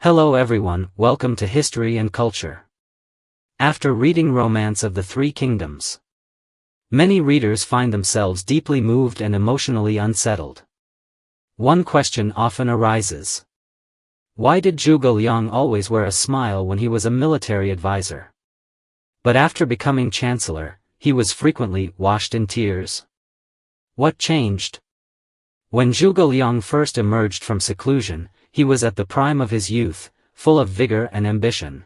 Hello everyone, welcome to History and Culture. After reading Romance of the Three Kingdoms, many readers find themselves deeply moved and emotionally unsettled. One question often arises. Why did Zhuge Liang always wear a smile when he was a military advisor? But after becoming chancellor, he was frequently washed in tears. What changed? When Zhuge Liang first emerged from seclusion, he was at the prime of his youth, full of vigor and ambition.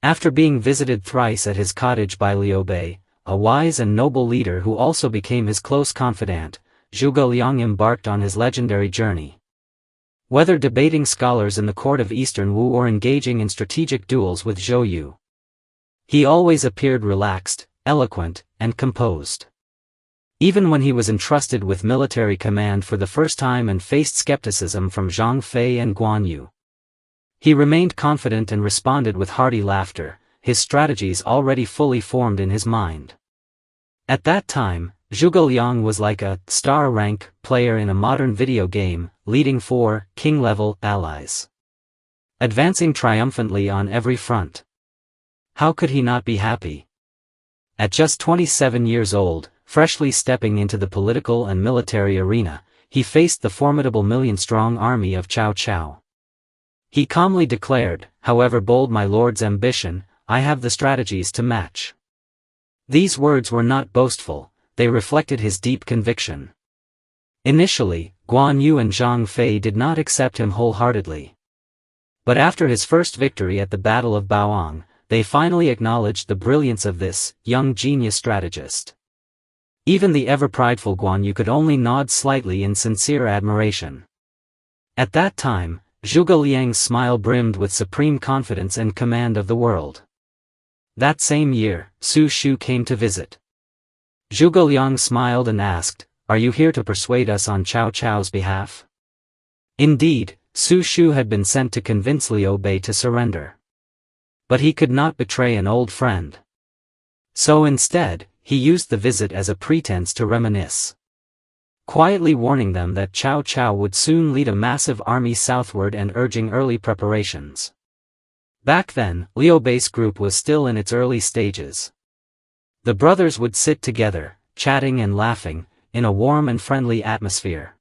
After being visited thrice at his cottage by Liu Bei, a wise and noble leader who also became his close confidant, Zhuge Liang embarked on his legendary journey. Whether debating scholars in the court of Eastern Wu or engaging in strategic duels with Zhou Yu, he always appeared relaxed, eloquent, and composed. Even when he was entrusted with military command for the first time and faced skepticism from Zhang Fei and Guan, he remained confident and responded with hearty laughter, his strategies already fully formed in his mind. At that time, Zhuge Liang was like a star-rank player in a modern video game, leading 4 king-level allies, advancing triumphantly on every front. How could he not be happy? At just 27 years old, freshly stepping into the political and military arena, he faced the formidable million-strong army of Cao Cao. He calmly declared, "However bold my lord's ambition, I have the strategies to match." These words were not boastful, they reflected his deep conviction. Initially, Guan Yu and Zhang Fei did not accept him wholeheartedly. But after his first victory at the Battle of Baoang, they finally acknowledged the brilliance of this young genius strategist. Even the ever-prideful Guan Yu could only nod slightly in sincere admiration. At that time, Zhuge Liang's smile brimmed with supreme confidence and command of the world. That same year, Su Shu came to visit. Zhuge Liang smiled and asked, "Are you here to persuade us on Cao Cao's behalf?" Indeed, Su Shu had been sent to convince Liu Bei to surrender. But he could not betray an old friend. So instead, he used the visit as a pretense to reminisce, quietly warning them that Cao Cao would soon lead a massive army southward and urging early preparations. Back then, Liu Bei's group was still in its early stages. The brothers would sit together, chatting and laughing, in a warm and friendly atmosphere.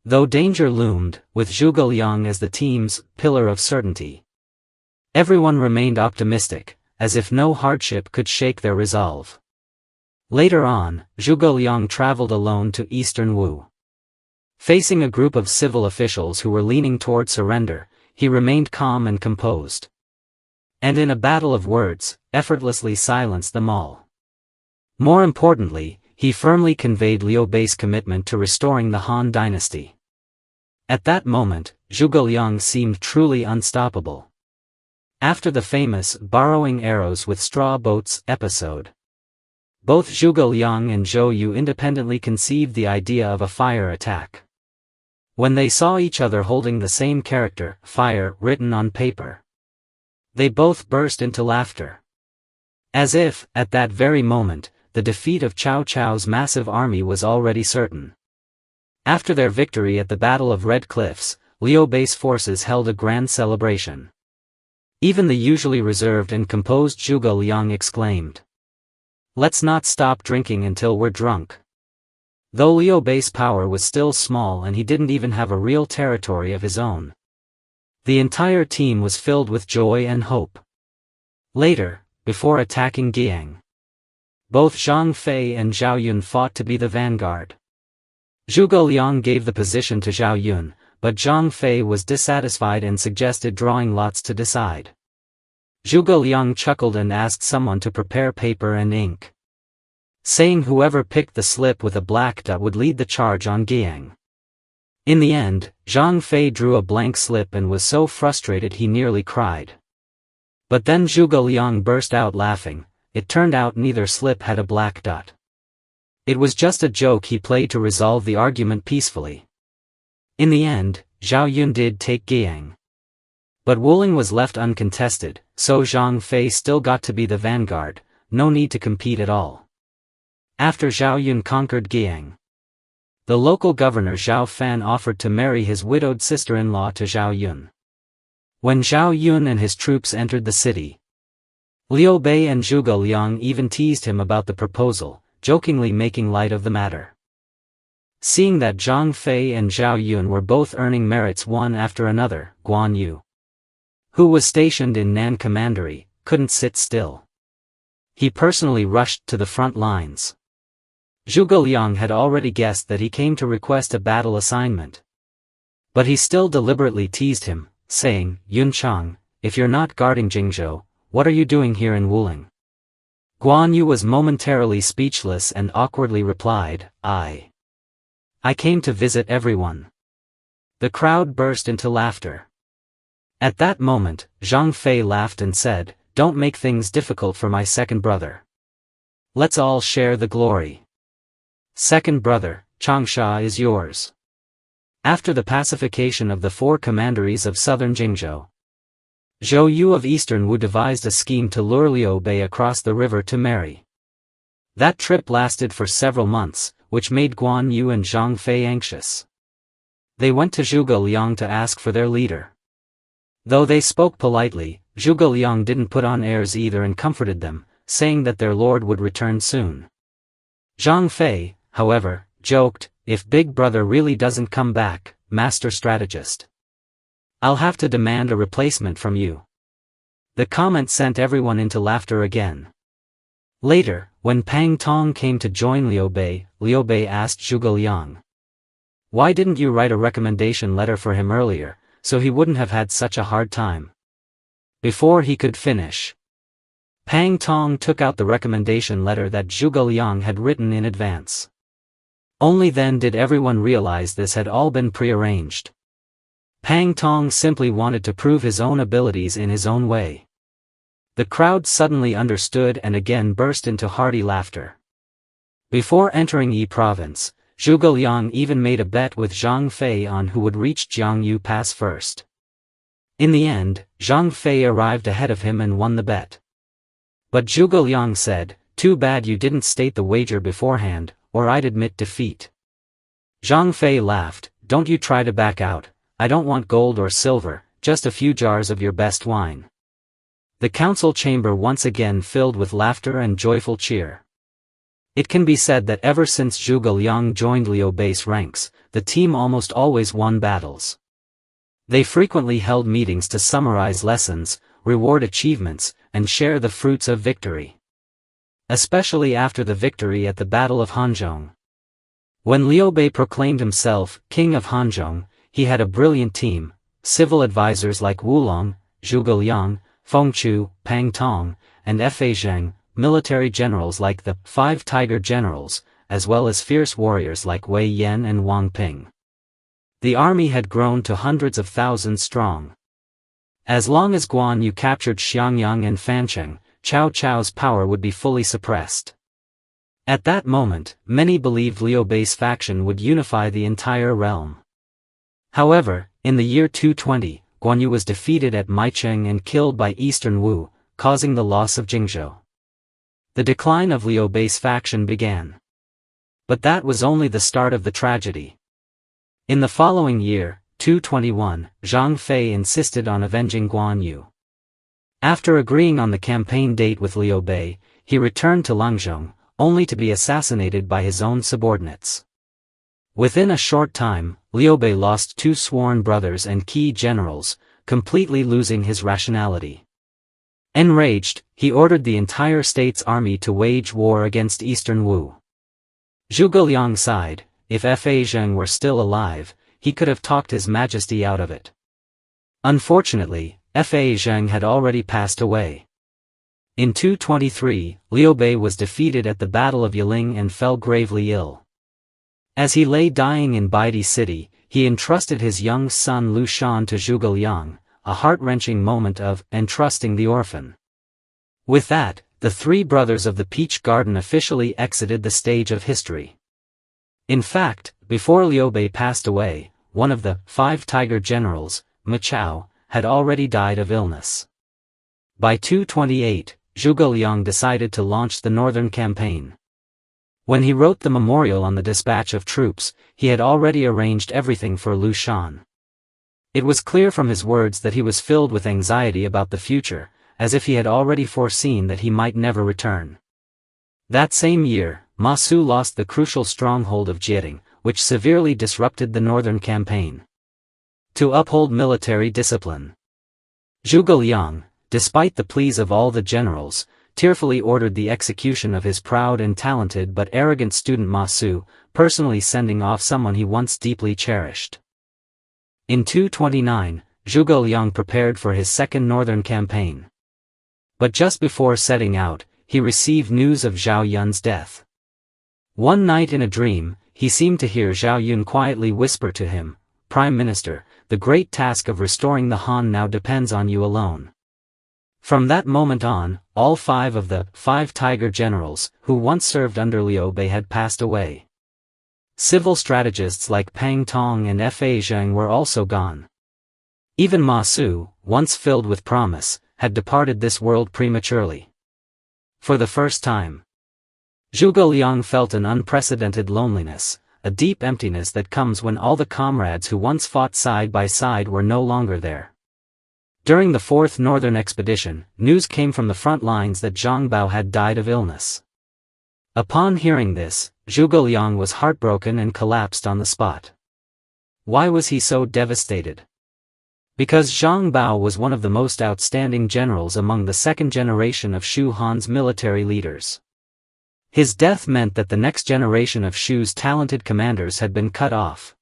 Though danger loomed, with Zhuge Liang as the team's pillar of certainty, everyone remained optimistic, as if no hardship could shake their resolve. Later on, Zhuge Liang traveled alone to Eastern Wu. Facing a group of civil officials who were leaning toward surrender, he remained calm and composed. And in a battle of words, effortlessly silenced them all. More importantly, he firmly conveyed Liu Bei's commitment to restoring the Han dynasty. At that moment, Zhuge Liang seemed truly unstoppable. After the famous borrowing arrows with straw boats episode, both Zhuge Liang and Zhou Yu independently conceived the idea of a fire attack. When they saw each other holding the same character, fire, written on paper, they both burst into laughter. As if, at that very moment, the defeat of Cao Cao's massive army was already certain. After their victory at the Battle of Red Cliffs, Liu Bei's forces held a grand celebration. Even the usually reserved and composed Zhuge Liang exclaimed, "Let's not stop drinking until we're drunk." Though Liu Bei's power was still small and he didn't even have a real territory of his own, the entire team was filled with joy and hope. Later, before attacking Guan, both Zhang Fei and Zhao Yun fought to be the vanguard. Zhuge Liang gave the position to Zhao Yun, but Zhang Fei was dissatisfied and suggested drawing lots to decide. Zhuge Liang chuckled and asked someone to prepare paper and ink, saying whoever picked the slip with a black dot would lead the charge on Guan. In the end, Zhang Fei drew a blank slip and was so frustrated he nearly cried. But then Zhuge Liang burst out laughing. It turned out neither slip had a black dot. It was just a joke he played to resolve the argument peacefully. In the end, Zhao Yun did take Guan. But Wuling was left uncontested, so Zhang Fei still got to be the vanguard, no need to compete at all. After Zhao Yun conquered Guan, the local governor Zhao Fan offered to marry his widowed sister-in-law to Zhao Yun. When Zhao Yun and his troops entered the city, Liu Bei and Zhuge Liang even teased him about the proposal, jokingly making light of the matter. Seeing that Zhang Fei and Zhao Yun were both earning merits one after another, Guan Yu, who was stationed in Nan Commandery, couldn't sit still. He personally rushed to the front lines. Zhuge Liang had already guessed that he came to request a battle assignment. But he still deliberately teased him, saying, "Yun Chang, if you're not guarding Jingzhou, what are you doing here in Wuling?" Guan Yu was momentarily speechless and awkwardly replied, I came to visit everyone." The crowd burst into laughter. At that moment, Zhang Fei laughed and said, "Don't make things difficult for my second brother. Let's all share the glory. Second brother, Changsha is yours." After the pacification of the 4 commanderies of southern Jingzhou, Zhou Yu of eastern Wu devised a scheme to lure Liu Bei across the river to marry. That trip lasted for several months, which made Guan Yu and Zhang Fei anxious. They went to Zhuge Liang to ask for their leader. Though they spoke politely, Zhuge Liang didn't put on airs either and comforted them, saying that their lord would return soon. Zhang Fei, however, joked, "If big brother really doesn't come back, master strategist, I'll have to demand a replacement from you." The comment sent everyone into laughter again. Later, when Pang Tong came to join Liu Bei asked Zhuge Liang, "Why didn't you write a recommendation letter for him earlier, so he wouldn't have had such a hard time?" Before he could finish, Pang Tong took out the recommendation letter that Zhuge Liang had written in advance. Only then did everyone realize this had all been prearranged. Pang Tong simply wanted to prove his own abilities in his own way. The crowd suddenly understood and again burst into hearty laughter. Before entering Yi province, Zhuge Liang even made a bet with Zhang Fei on who would reach Jiangyu Pass first. In the end, Zhang Fei arrived ahead of him and won the bet. But Zhuge Liang said, "Too bad you didn't state the wager beforehand, or I'd admit defeat." Zhang Fei laughed, "Don't you try to back out, I don't want gold or silver, just a few jars of your best wine." The council chamber once again filled with laughter and joyful cheer. It can be said that ever since Zhuge Liang joined Liu Bei's ranks, the team almost always won battles. They frequently held meetings to summarize lessons, reward achievements, and share the fruits of victory. Especially after the victory at the Battle of Hongzhang. When Liu Bei proclaimed himself King of Hongzhang, he had a brilliant team, civil advisors like Wulong, Zhuge Liang, Fengchu, Pang Tong, and Fa Zheng, military generals like the 5 Tiger Generals, as well as fierce warriors like Wei Yan and Wang Ping. The army had grown to hundreds of thousands strong. As long as Guan Yu captured Xiangyang and Fancheng, Cao Cao's power would be fully suppressed. At that moment, many believed Liu Bei's faction would unify the entire realm. However, in the year 220, Guan Yu was defeated at Maicheng and killed by Eastern Wu, causing the loss of Jingzhou. The decline of Liu Bei's faction began. But that was only the start of the tragedy. In the following year, 221, Zhang Fei insisted on avenging Guan Yu. After agreeing on the campaign date with Liu Bei, he returned to Langzhong, only to be assassinated by his own subordinates. Within a short time, Liu Bei lost 2 sworn brothers and key generals, completely losing his rationality. Enraged, he ordered the entire state's army to wage war against Eastern Wu. Zhuge Liang sighed, if Fa Zheng were still alive, he could have talked His Majesty out of it. Unfortunately, Fa Zheng had already passed away. In 223, Liu Bei was defeated at the Battle of Yiling and fell gravely ill. As he lay dying in Baidi City, he entrusted his young son Lu Shan to Zhuge Liang, a heart-wrenching moment of entrusting the orphan. With that, the 3 brothers of the Peach Garden officially exited the stage of history. In fact, before Liu Bei passed away, one of the 5 Tiger Generals, Ma Chao, had already died of illness. By 228, Zhuge Liang decided to launch the northern campaign. When he wrote the memorial on the dispatch of troops, he had already arranged everything for Lu Shan. It was clear from his words that he was filled with anxiety about the future, as if he had already foreseen that he might never return. That same year, Ma Su lost the crucial stronghold of Jieting, which severely disrupted the northern campaign. To uphold military discipline, Zhuge Liang, despite the pleas of all the generals, tearfully ordered the execution of his proud and talented but arrogant student Ma Su, personally sending off someone he once deeply cherished. In 229, Zhuge Liang prepared for his second northern campaign. But just before setting out, he received news of Zhao Yun's death. One night in a dream, he seemed to hear Zhao Yun quietly whisper to him, "Prime Minister, the great task of restoring the Han now depends on you alone." From that moment on, all 5 of the 5 Tiger generals who once served under Liu Bei had passed away. Civil strategists like Pang Tong and Fa Zheng were also gone. Even Ma Su, once filled with promise, had departed this world prematurely. For the first time, Zhuge Liang felt an unprecedented loneliness, a deep emptiness that comes when all the comrades who once fought side by side were no longer there. During the 4th Northern Expedition, news came from the front lines that Zhang Bao had died of illness. Upon hearing this, Zhuge Liang was heartbroken and collapsed on the spot. Why was he so devastated? Because Zhang Bao was one of the most outstanding generals among the second generation of Shu Han's military leaders. His death meant that the next generation of Shu's talented commanders had been cut off.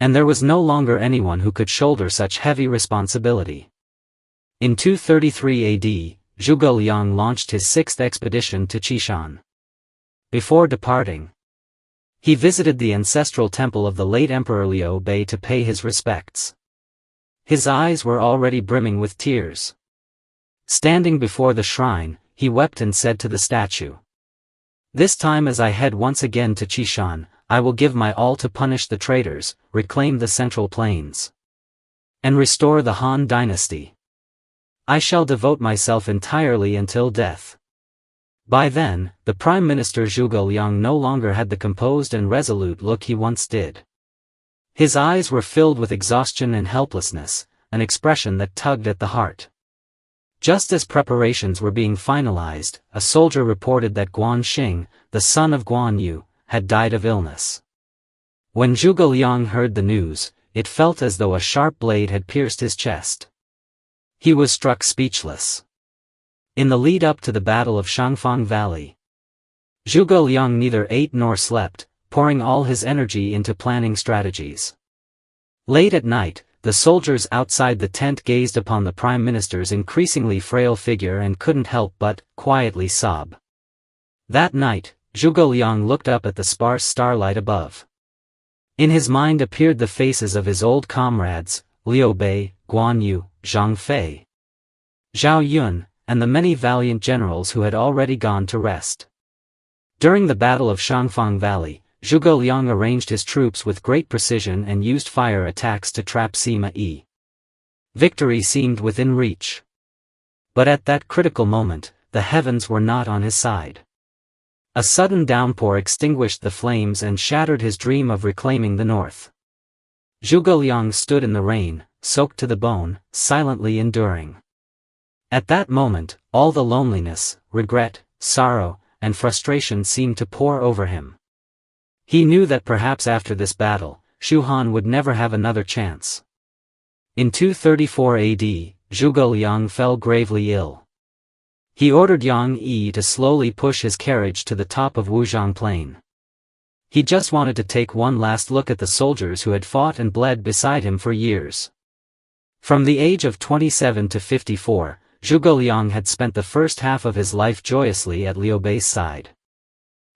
And there was no longer anyone who could shoulder such heavy responsibility. In 233 AD, Zhuge Liang launched his 6th expedition to Qishan. Before departing, he visited the ancestral temple of the late Emperor Liu Bei to pay his respects. His eyes were already brimming with tears. Standing before the shrine, he wept and said to the statue, "This time as I head once again to Qishan, I will give my all to punish the traitors, reclaim the Central Plains, and restore the Han dynasty. I shall devote myself entirely until death." By then, the Prime Minister Zhuge Liang no longer had the composed and resolute look he once did. His eyes were filled with exhaustion and helplessness, an expression that tugged at the heart. Just as preparations were being finalized, a soldier reported that Guan Xing, the son of Guan Yu, had died of illness. When Zhuge Liang heard the news, it felt as though a sharp blade had pierced his chest. He was struck speechless. In the lead-up to the Battle of Shangfang Valley, Zhuge Liang neither ate nor slept, pouring all his energy into planning strategies. Late at night, the soldiers outside the tent gazed upon the Prime Minister's increasingly frail figure and couldn't help but quietly sob. That night, Zhuge Liang looked up at the sparse starlight above. In his mind appeared the faces of his old comrades, Liu Bei, Guan Yu, Zhang Fei, Zhao Yun, and the many valiant generals who had already gone to rest. During the Battle of Shangfang Valley, Zhuge Liang arranged his troops with great precision and used fire attacks to trap Sima Yi. Victory seemed within reach. But at that critical moment, the heavens were not on his side. A sudden downpour extinguished the flames and shattered his dream of reclaiming the north. Zhuge Liang stood in the rain, soaked to the bone, silently enduring. At that moment, all the loneliness, regret, sorrow, and frustration seemed to pour over him. He knew that perhaps after this battle, Shu Han would never have another chance. In 234 AD, Zhuge Liang fell gravely ill. He ordered Yang Yi to slowly push his carriage to the top of Wuzhang Plain. He just wanted to take one last look at the soldiers who had fought and bled beside him for years. From the age of 27 to 54, Zhuge Liang had spent the first half of his life joyously at Liu Bei's side.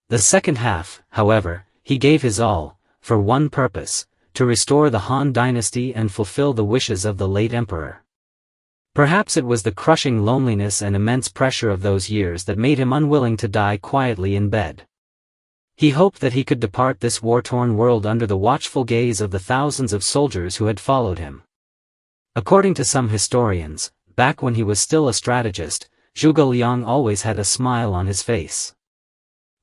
The second half, however, he gave his all, for one purpose, to restore the Han dynasty and fulfill the wishes of the late emperor. Perhaps it was the crushing loneliness and immense pressure of those years that made him unwilling to die quietly in bed. He hoped that he could depart this war-torn world under the watchful gaze of the thousands of soldiers who had followed him. According to some historians, back when he was still a strategist, Zhuge Liang always had a smile on his face.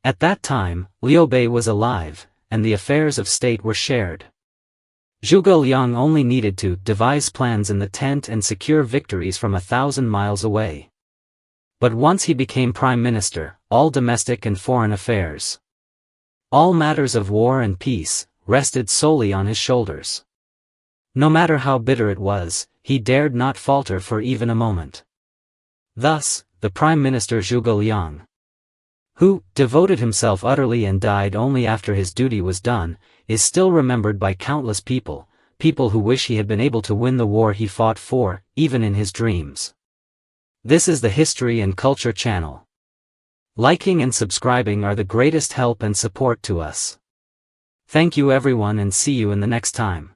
At that time, Liu Bei was alive, and the affairs of state were shared. Zhuge Liang only needed to devise plans in the tent and secure victories from 1,000 miles away. But once he became prime minister, all domestic and foreign affairs, all matters of war and peace, rested solely on his shoulders. No matter how bitter it was, he dared not falter for even a moment. Thus, the Prime Minister Zhuge Liang, who devoted himself utterly and died only after his duty was done, is still remembered by countless people who wish he had been able to win the war he fought for, even in his dreams. This is the History and Culture channel. Liking and subscribing are the greatest help and support to us. Thank you everyone and see you in the next time.